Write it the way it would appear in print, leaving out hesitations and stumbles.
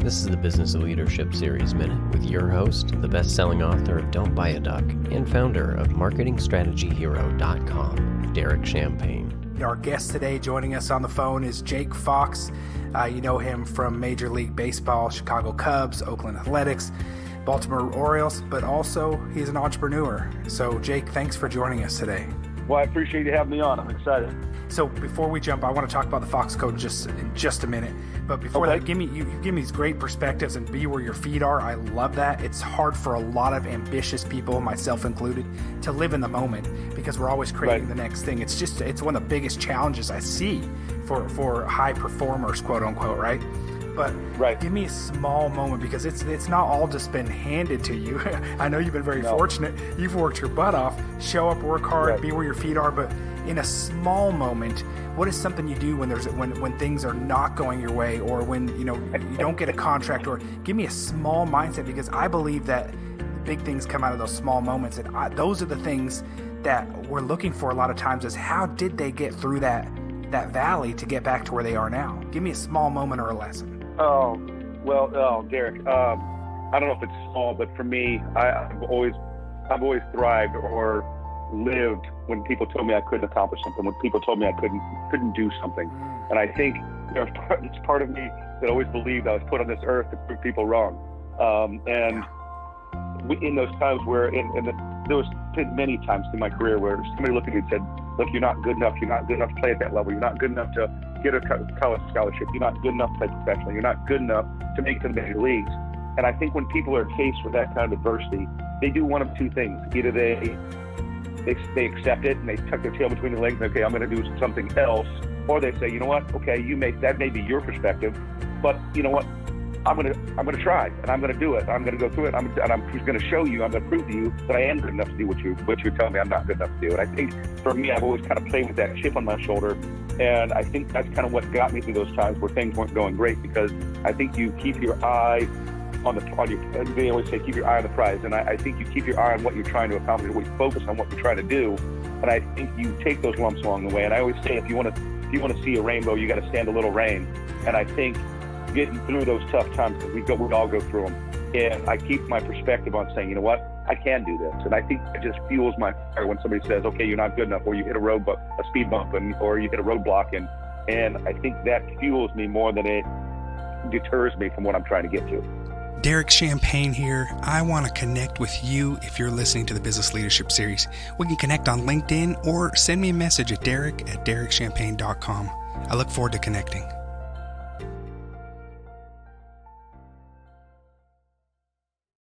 This is the Business Leadership Series Minute with your host, the best-selling author of Don't Buy a Duck and founder of MarketingStrategyHero.com, Derek Champagne. Our guest today joining us on the phone is Jake Fox. You know him from Major League Baseball, Chicago Cubs, Oakland Athletics, Baltimore Orioles, but also he's an entrepreneur. So Jake, thanks for joining us today. Well, I appreciate you having me on. I'm excited. So before we jump, I want to talk about the Fox Code in just a minute. But before that, you give me these great perspectives and be where your feet are. I love that. It's hard for a lot of ambitious people, myself included, to live in the moment because we're always creating the next thing. It's one of the biggest challenges I see for high performers, quote unquote, right? But give me a small moment because it's not all just been handed to you. I know you've been very fortunate. You've worked your butt off, show up, work hard, be where your feet are. But in a small moment, what is something you do when things are not going your way, or when you don't get a contract? Or give me a small mindset, because I believe that big things come out of those small moments, and those are the things that we're looking for a lot of times. Is how did they get through that valley to get back to where they are now? Give me a small moment or a lesson. Derek, I don't know if it's small, but for me, I've always thrived or lived when people told me I couldn't accomplish something, when people told me I couldn't do something. And I think there's part of me that always believed I was put on this earth to prove people wrong. In those times where, there was many times in my career where somebody looked at me and said, look, you're not good enough to play at that level, you're not good enough to get a college scholarship, you're not good enough to play professionally, you're not good enough to make it to the major leagues. And I think when people are faced with that kind of adversity, they do one of two things. Either they accept it and they tuck their tail between their legs and, okay, I'm going to do something else. Or they say, you know what, okay, that may be your perspective, but you know what, I'm going to try, and I'm going to do it. I'm going to go through it, and I'm just going to show you, I'm going to prove to you that I am good enough to do what you're telling me I'm not good enough to do. And I think for me, I've always kind of played with that chip on my shoulder, and I think that's kind of what got me through those times where things weren't going great, because I think you keep your eye they always say keep your eye on the prize, and I think you keep your eye on what you're trying to accomplish, you focus on what you're trying to do, and I think you take those lumps along the way. And I always say if you want to see a rainbow, you got to stand a little rain. And I think getting through those tough times, we all go through them, and I keep my perspective on saying, you know what, I can do this. And I think it just fuels my fire when somebody says, okay, you're not good enough, or you hit a speed bump, or you hit a roadblock, and I think that fuels me more than it deters me from what I'm trying to get to. Derek Champagne here. I want to connect with you if you're listening to the Business Leadership Series. We can connect on LinkedIn or send me a message at derek@derekchampagne.com. I look forward to connecting.